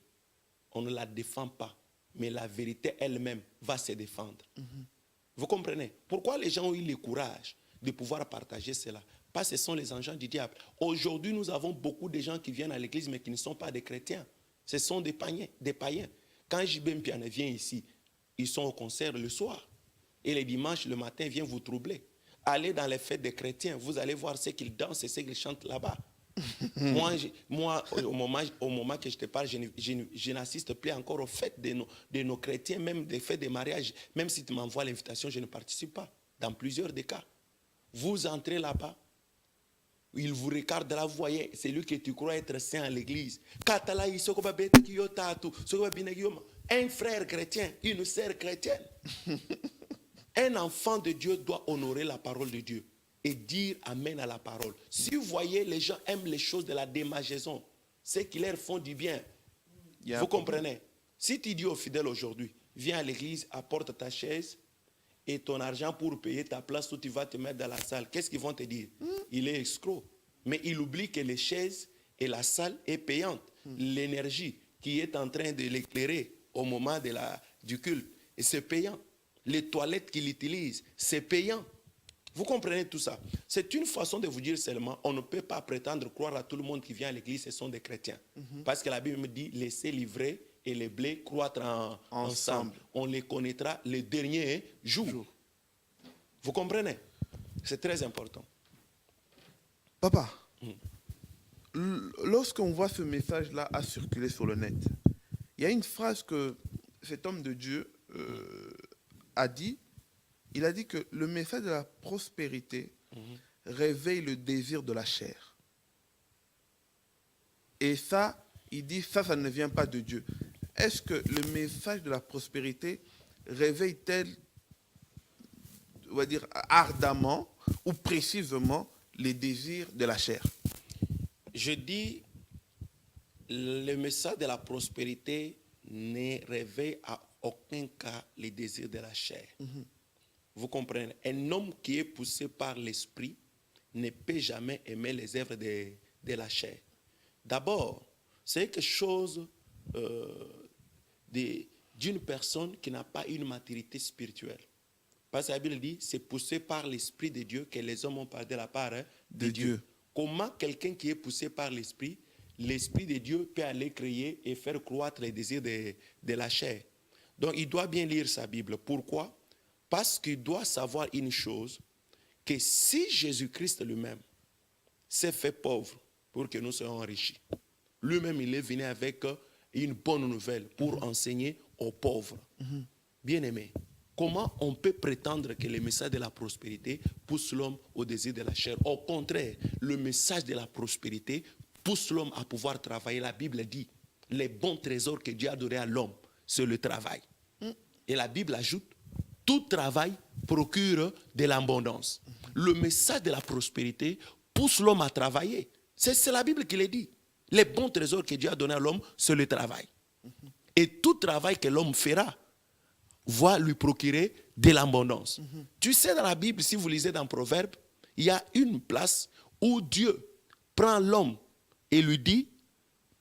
on ne la défend pas, mais la vérité elle-même va se défendre. Vous comprenez? Pourquoi les gens ont eu le courage de pouvoir partager cela? Parce que ce sont les agents du diable. Aujourd'hui, nous avons beaucoup de gens qui viennent à l'église, mais qui ne sont pas des chrétiens. Ce sont des païens. Quand J.B. Mpiana vient ici, ils sont au concert le soir. Et les dimanches, le matin, vient vous troubler. Allez dans les fêtes des chrétiens, vous allez voir ce qu'ils dansent et ce qu'ils chantent là-bas. moi, au moment que je te parle, je n'assiste plus encore aux fêtes de nos chrétiens, même des fêtes de mariage. Même si tu m'envoies l'invitation, je ne participe pas. Dans plusieurs des cas. Vous entrez là-bas, il vous regarde là, vous voyez, c'est lui que tu crois être saint à l'église. Un frère chrétien, une sœur chrétienne. Un enfant de Dieu doit honorer la parole de Dieu et dire amen à la parole. Si vous voyez, les gens aiment les choses de la démagaison, c'est qu'ils leur font du bien. Vous comprenez? Si tu dis aux fidèles aujourd'hui, viens à l'église, apporte ta chaise et ton argent pour payer ta place où tu vas te mettre dans la salle, qu'est-ce qu'ils vont te dire? Il est escroc. Mais il oublie que les chaises et la salle est payante. L'énergie qui est en train de l'éclairer au moment du culte, et c'est payant. Les toilettes qu'il utilise, c'est payant. Vous comprenez tout ça? C'est une façon de vous dire seulement, on ne peut pas prétendre croire à tout le monde qui vient à l'église, ce sont des chrétiens. Parce que la Bible me dit, laissez livrer et les blés croître ensemble. On les connaîtra les derniers jours. Vous comprenez? C'est très important. Papa, lorsqu'on voit ce message-là à circuler sur le net, il y a une phrase que cet homme de Dieu a dit. Il a dit que le message de la prospérité réveille le désir de la chair. Et ça, il dit, ça ne vient pas de Dieu. Est-ce que le message de la prospérité réveille-t-elle, on va dire, ardemment ou précisément les désirs de la chair? Je dis, le message de la prospérité ne réveille à aucun cas les désirs de la chair. Vous comprenez? Un homme qui est poussé par l'esprit ne peut jamais aimer les œuvres de la chair. D'abord, c'est quelque chose d'une personne qui n'a pas une maturité spirituelle. Parce que la Bible dit, c'est poussé par l'esprit de Dieu que les hommes ont parlé de la part de Dieu. Comment quelqu'un qui est poussé par l'esprit de Dieu peut aller créer et faire croître les désirs de la chair? Donc, il doit bien lire sa Bible. Pourquoi? Parce qu'il doit savoir une chose, que si Jésus-Christ lui-même s'est fait pauvre pour que nous soyons enrichis, lui-même il est venu avec une bonne nouvelle pour enseigner aux pauvres. Bien-aimé, comment on peut prétendre que le message de la prospérité pousse l'homme au désir de la chair? Au contraire, le message de la prospérité pousse l'homme à pouvoir travailler. La Bible dit, les bons trésors que Dieu a donnés à l'homme, c'est le travail. Et la Bible ajoute, tout travail procure de l'abondance. Le message de la prospérité pousse l'homme à travailler. C'est la Bible qui le dit. Les bons trésors que Dieu a donnés à l'homme, c'est le travail. Et tout travail que l'homme fera va lui procurer de l'abondance. Tu sais, dans la Bible, si vous lisez dans Proverbes, il y a une place où Dieu prend l'homme et lui dit,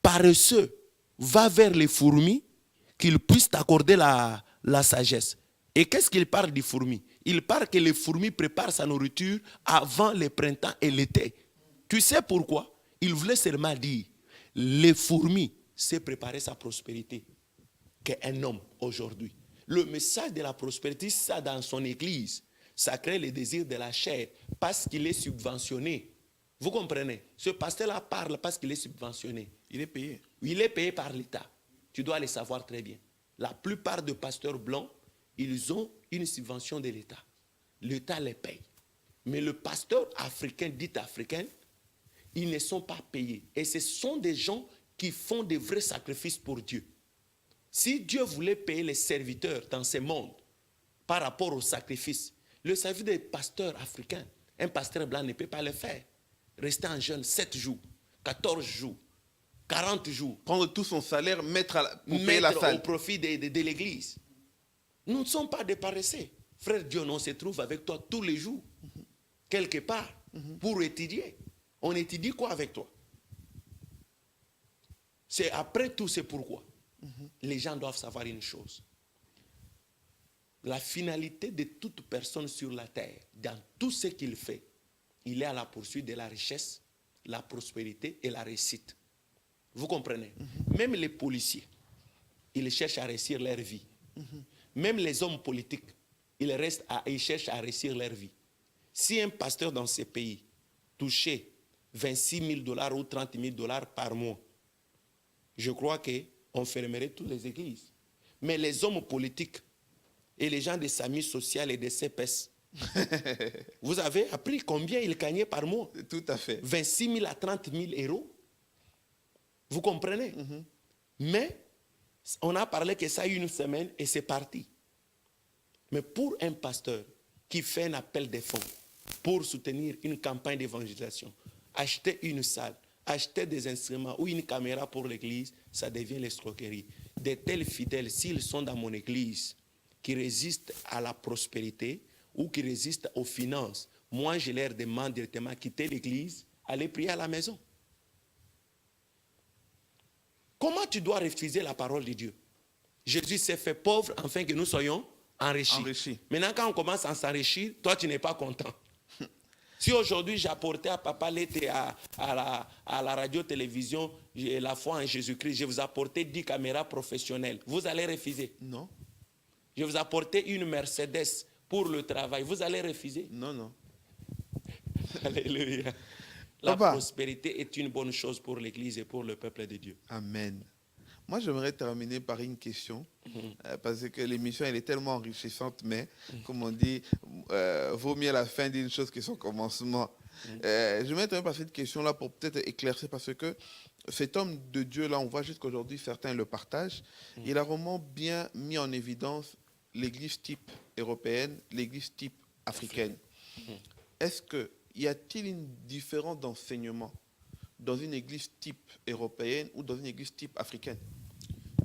paresseux, va vers les fourmis, qu'il puisse t'accorder la sagesse. Et qu'est-ce qu'il parle des fourmis? Il parle que les fourmis préparent sa nourriture avant le printemps et l'été. Tu sais pourquoi? Il voulait seulement dire, les fourmis, c'est préparer sa prospérité qu'un homme aujourd'hui. Le message de la prospérité, ça dans son église, ça crée le désir de la chair parce qu'il est subventionné. Vous comprenez? Ce pasteur-là parle parce qu'il est subventionné. Il est payé. Il est payé par l'État. Tu dois le savoir très bien. La plupart des pasteurs blancs, ils ont une subvention de l'État. L'État les paye. Mais le pasteur africain, dit africain, ils ne sont pas payés. Et ce sont des gens qui font des vrais sacrifices pour Dieu. Si Dieu voulait payer les serviteurs dans ce monde par rapport au sacrifice, le service des pasteurs africains, un pasteur blanc ne peut pas le faire. Rester en jeûne 7 jours, 14 jours, 40 jours. Prendre tout son salaire, mettre payer la salle. Au profit de l'église. Nous ne sommes pas des paresseux. Frère Dieu, on se trouve avec toi tous les jours, quelque part, pour étudier. On étudie quoi avec toi? C'est après tout, c'est pourquoi. Les gens doivent savoir une chose. La finalité de toute personne sur la terre, dans tout ce qu'il fait, il est à la poursuite de la richesse, la prospérité et la réussite. Vous comprenez? Même les policiers, ils cherchent à réussir leur vie. Même les hommes politiques, ils cherchent à réussir leur vie. Si un pasteur dans ces pays touchait 26 000 $ ou 30 000 $ par mois, je crois qu'on fermerait toutes les églises. Mais les hommes politiques et les gens des SAMU social et des CPS, vous avez appris combien ils gagnaient par mois? Tout à fait. 26 000 à 30 000 euros. Vous comprenez? Mais on a parlé que ça a eu une semaine et c'est parti. Mais pour un pasteur qui fait un appel de fonds pour soutenir une campagne d'évangélisation, acheter une salle, acheter des instruments ou une caméra pour l'église, ça devient l'escroquerie. De tels fidèles, s'ils sont dans mon église, qui résistent à la prospérité ou qui résistent aux finances, moi je leur demande directement quitter l'église, aller prier à la maison. Comment tu dois refuser la parole de Dieu? Jésus s'est fait pauvre afin que nous soyons enrichis. Maintenant, quand on commence à s'enrichir, toi, tu n'es pas content. Si aujourd'hui, j'apportais à Papa Lété, à la radio-télévision, la foi en Jésus-Christ, je vous apportais 10 caméras professionnelles, vous allez refuser? Non. Je vous apportais une Mercedes pour le travail, vous allez refuser? Non, non. Alléluia. La Papa. prospérité est une bonne chose pour l'Église et pour le peuple de Dieu. Amen. Moi, j'aimerais terminer par une question, parce que l'émission, elle est tellement enrichissante, mais, comme on dit, vaut mieux la fin d'une chose que son commencement. J'aimerais terminer par cette question-là pour peut-être éclaircir, parce que cet homme de Dieu-là, on voit jusqu'aujourd'hui, certains le partagent, il a vraiment bien mis en évidence l'église type européenne, l'église type africaine. Est-ce que y a-t-il une différence d'enseignement dans une église type européenne ou dans une église type africaine?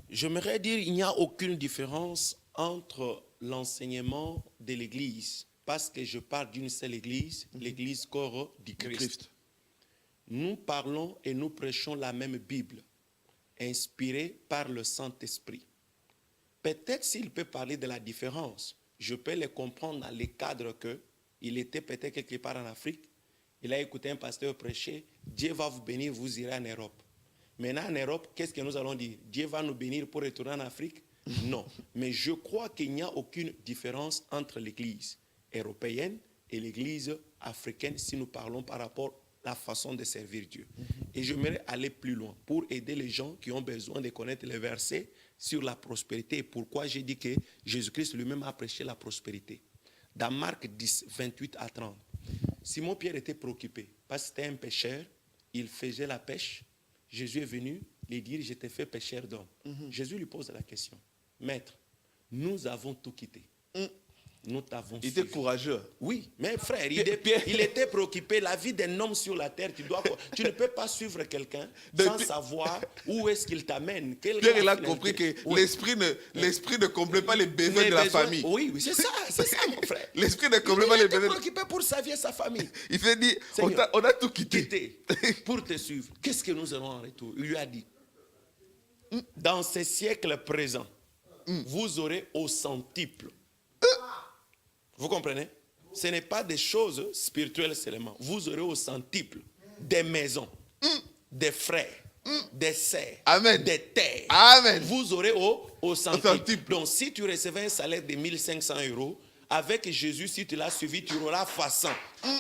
J'aimerais dire qu'il n'y a aucune différence entre l'enseignement de l'église, parce que je parle d'une seule église, l'église corps du Christ. Nous parlons et nous prêchons la même Bible, inspirée par le Saint-Esprit. Peut-être s'il peut parler de la différence, je peux le comprendre dans le cadre qu'il était peut-être quelque part en Afrique, il a écouté un pasteur prêcher, Dieu va vous bénir, vous irez en Europe. Maintenant en Europe, qu'est-ce que nous allons dire? Dieu va nous bénir pour retourner en Afrique? Non. Mais je crois qu'il n'y a aucune différence entre l'église européenne et l'église africaine si nous parlons par rapport à la façon de servir Dieu. Et j'aimerais aller plus loin pour aider les gens qui ont besoin de connaître les versets sur la prospérité. Et pourquoi j'ai dit que Jésus-Christ lui-même a prêché la prospérité. Dans Marc 10, 28 à 30, Simon-Pierre était préoccupé parce que c'était un pêcheur, il faisait la pêche. Jésus est venu lui dire, je t'ai fait pêcheur d'hommes. Jésus lui pose la question, Maître, nous avons tout quitté. Nous t'avons Il suivi. était courageux. Oui, mais frère, il était préoccupé. La vie d'un homme sur la terre, tu ne peux pas suivre quelqu'un sans savoir où est-ce qu'il t'amène. Pierre, il a compris que l'esprit ne comblait pas les besoins de la famille. Oui, c'est ça mon frère. L'esprit ne comblait pas les Il était besoins. préoccupé pour sa vie et sa famille. Il s'est dit, on a tout quitté. Pour te suivre. Qu'est-ce que nous allons en retour? Il lui a dit, dans ces siècles présents, vous aurez au centuple. Vous comprenez? Ce n'est pas des choses spirituelles seulement. Vous aurez au centuple des maisons, des frères, des serfs, Amen. des terres. Amen. Vous aurez au centuple. centuple. Donc, si tu recevais un salaire de 1500 €, avec Jésus, si tu l'as suivi, tu auras façon.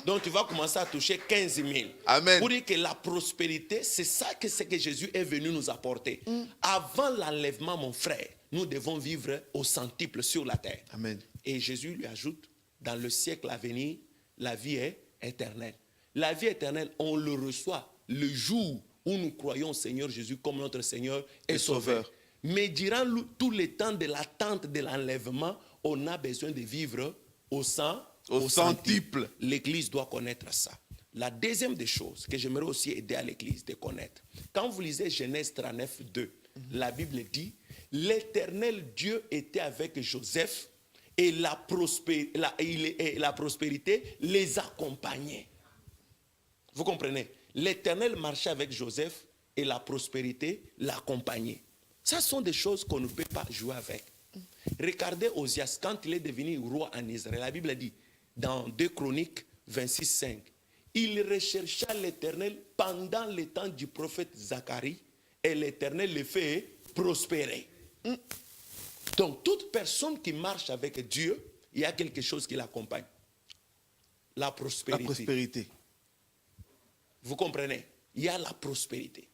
Donc, tu vas commencer à toucher 15 000. Amen. Pour dire que la prospérité, c'est ça que Jésus est venu nous apporter. Avant l'enlèvement, mon frère, nous devons vivre au centuple sur la terre. Amen. Et Jésus lui ajoute, dans le siècle à venir, la vie est éternelle. La vie éternelle, on le reçoit le jour où nous croyons au Seigneur Jésus comme notre Seigneur et Sauveur. Mais durant tout le temps de l'attente de l'enlèvement, on a besoin de vivre au centuple. L'Église doit connaître ça. La deuxième des choses que j'aimerais aussi aider à l'Église de connaître, quand vous lisez Genèse 39, 2, la Bible dit, l'Éternel Dieu était avec Joseph et la prospérité les accompagnait. Vous comprenez? L'Éternel marchait avec Joseph et la prospérité l'accompagnait. Ça sont des choses qu'on ne peut pas jouer avec. Regardez Osias, quand il est devenu roi en Israël, la Bible dit, dans 2 Chroniques 26, 5, il rechercha l'Éternel pendant le temps du prophète Zacharie et l'Éternel le fait prospérer. Donc, toute personne qui marche avec Dieu, il y a quelque chose qui l'accompagne. La prospérité. La prospérité. Vous comprenez? Il y a la prospérité.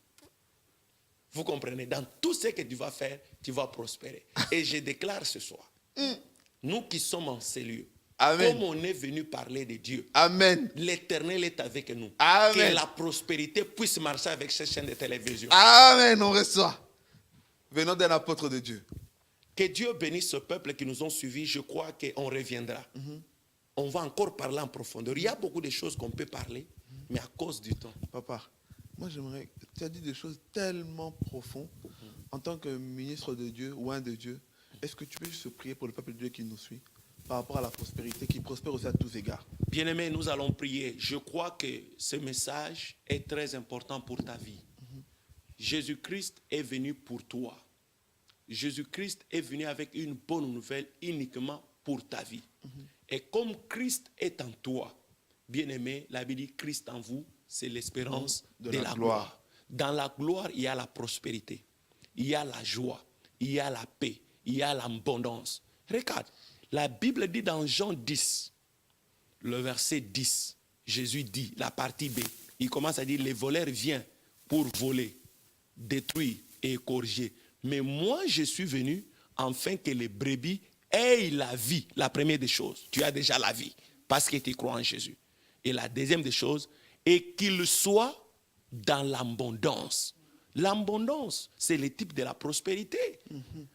Vous comprenez? Dans tout ce que tu vas faire, tu vas prospérer. Et je déclare ce soir, nous qui sommes en ces lieux, Amen. comme on est venu parler de Dieu, Amen. l'Éternel est avec nous. Amen. Que la prospérité puisse marcher avec ces chaînes de télévision. Amen, on reçoit. Venons d'un apôtre de Dieu. Que Dieu bénisse ce peuple qui nous ont suivis. Je crois qu'on reviendra. On va encore parler en profondeur. Il y a beaucoup de choses qu'on peut parler, mais à cause du temps. Papa, moi j'aimerais, tu as dit des choses tellement profondes en tant que ministre de Dieu ou un de Dieu. est-ce que tu peux juste prier pour le peuple de Dieu qui nous suit par rapport à la prospérité, qui prospère aussi à tous égards? Bien-aimé, nous allons prier. Je crois que ce message est très important pour ta vie. Jésus-Christ est venu pour toi. Jésus-Christ est venu avec une bonne nouvelle uniquement pour ta vie. Et comme Christ est en toi, bien-aimé, la Bible dit Christ en vous, c'est l'espérance de la gloire. Dans la gloire, il y a la prospérité, il y a la joie, il y a la paix, il y a l'abondance. Regarde, la Bible dit dans Jean 10, le verset 10, Jésus dit, la partie B, il commence à dire, les voleurs viennent pour voler, détruire et égorger. Mais moi, je suis venu afin que les brebis aient la vie. La première des choses, tu as déjà la vie parce que tu crois en Jésus. Et la deuxième des choses, est qu'il soit dans l'abondance. L'abondance, c'est le type de la prospérité.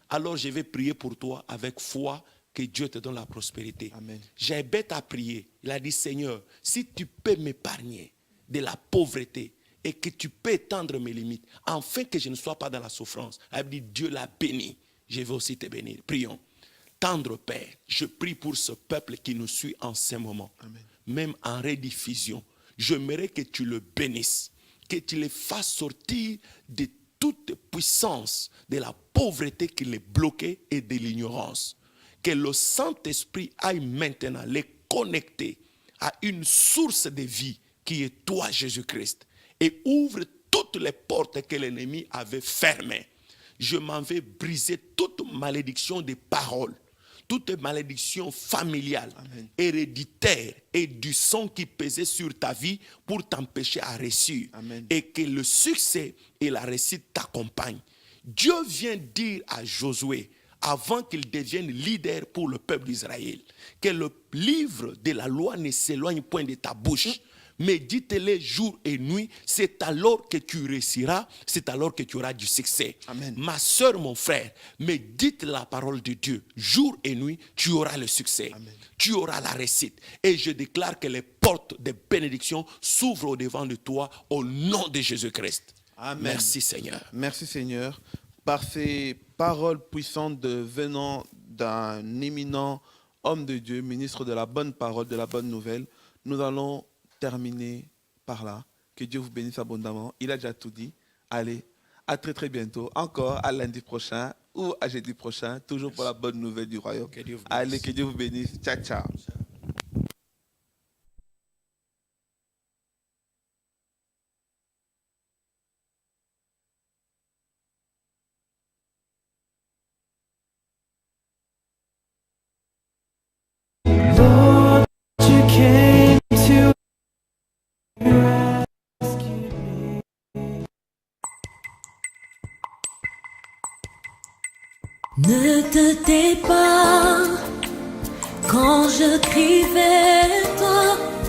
Alors, je vais prier pour toi avec foi que Dieu te donne la prospérité. Amen. J'ai bête à prier. Il a dit, Seigneur, si tu peux m'épargner de la pauvreté, et que tu peux étendre mes limites, afin que je ne sois pas dans la souffrance. Elle dit, Dieu l'a béni, je vais aussi te bénir. Prions. Tendre Père, je prie pour ce peuple qui nous suit en ce moment. Amen. Même en rediffusion. J'aimerais que tu le bénisses, que tu le fasses sortir de toute puissance, de la pauvreté qui les bloquait et de l'ignorance. Que le Saint-Esprit aille maintenant les connecter à une source de vie qui est toi, Jésus-Christ. Et ouvre toutes les portes que l'ennemi avait fermées. Je m'en vais briser toute malédiction des paroles, toute malédiction familiale, Amen. héréditaire et du sang qui pesait sur ta vie pour t'empêcher à réussir. Amen. Et que le succès et la réussite t'accompagnent. Dieu vient dire à Josué, avant qu'il devienne leader pour le peuple d'Israël, que le livre de la loi ne s'éloigne point de ta bouche. Médite-les jour et nuit, c'est alors que tu réussiras, c'est alors que tu auras du succès. Amen. Ma soeur, mon frère, médite la parole de Dieu jour et nuit, tu auras le succès. Amen. Tu auras la réussite. Et je déclare que les portes de bénédiction s'ouvrent au devant de toi au nom de Jésus-Christ. Amen. Merci Seigneur. Merci Seigneur. Par ces paroles puissantes venant d'un éminent homme de Dieu, ministre de la bonne parole, de la bonne nouvelle, nous allons terminer par là. Que Dieu vous bénisse abondamment. Il a déjà tout dit. Allez, à très très bientôt. Encore à lundi prochain ou à jeudi prochain. Toujours pour la bonne nouvelle du royaume. Que Dieu vous bénisse. Allez, que Dieu vous bénisse. Ciao, ciao. Lord, you came to rescue me. Ne te tais pas quand je crie vers toi.